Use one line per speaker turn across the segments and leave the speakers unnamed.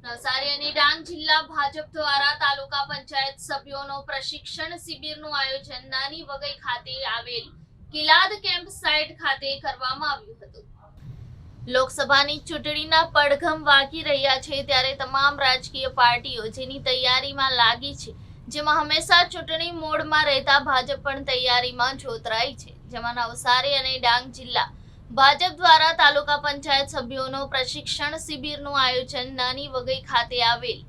નવસારી અને ડાંગ જિલ્લા ભાજપ દ્વારા તાલુકા પંચાયત સભ્યોનો પ્રશિક્ષણ શિબિરનું આયોજન નાની વગઈ ખાતે આવેલ કિલાદ કેમ્પ સાઇટ ખાતે કરવામાં આવ્યું હતું। લોકસભાની ચૂંટણીના પડઘમ વાગી રહ્યા છે ત્યારે તમામ રાજકીય પાર્ટીઓ જેની તૈયારીમાં લાગી છે, જેમાં હંમેશા ચૂંટણી મોડમાં રહેતા ભાજપ પણ તૈયારીમાં જોતરાઈ છે। જેમાં નવસારી અને ડાંગ જિલ્લા ભાજપ દ્વારા તાલુકા પંચાયત સભ્યોનો પ્રશિક્ષણ શિબિરનું આયોજન નાની વગઈ ખાતે આવેલ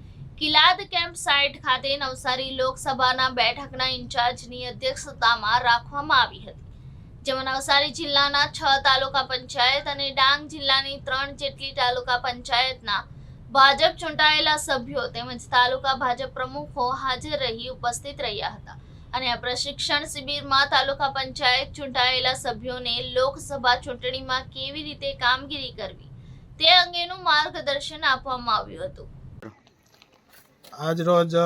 કિલાદ કેમ્પ સાઇટ ખાતે નવસારી લોકસભાના બેઠકના ઇન્ચાર્જની અધ્યક્ષતામાં રાખવામાં આવી હતી। જેમાં નવસારી જિલ્લાના 6 તાલુકા પંચાયત અને ડાંગ જિલ્લાની 3 જેટલી તાલુકા પંચાયતના ભાજપ ચૂંટાયેલા સભ્યો તેમજ તાલુકા ભાજપ પ્રમુખો હાજર રહી ઉપસ્થિત રહ્યા હતા અને આ પ્રશિક્ષણ શિબિરમાં તાલુકા પંચાયત ચૂંટાયેલા સભ્યોને લોકસભા ચૂંટણીમાં કેવી રીતે કામગીરી કરવી તે અંગેનું માર્ગદર્શન આપવામાં આવ્યું હતું।
આજ રોજ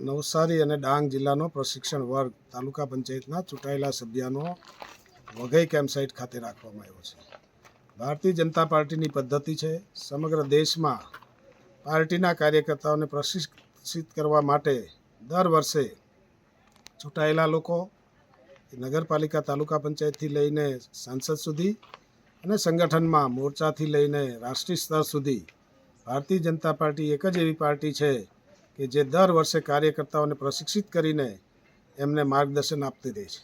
નવસારી અને ડાંગ જિલ્લાનો પ્રશિક્ષણ વર્ગ તાલુકા પંચાયતના ચૂંટાયેલા સભ્યોનો વઘઈ કેમ્પ સાઇટ ખાતે રાખવામાં આવ્યો છે। ભારતીય જનતા પાર્ટીની પદ્ધતિ છે સમગ્ર દેશમાં પાર્ટીના કાર્યકર્તાઓને પ્રશિક્ષિત કરવા માટે દર વર્ષે ચૂંટાયેલા લોકો નગરપાલિકા તાલુકા પંચાયતથી લઈને સાંસદ સુધી અને સંગઠનમાં મોરચાથી લઈને રાષ્ટ્રીય સ્તર સુધી ભારતીય જનતા પાર્ટી એક જ એવી પાર્ટી છે કે જે દર વર્ષે કાર્યકર્તાઓને પ્રશિક્ષિત કરીને એમને માર્ગદર્શન આપતી રહે છે।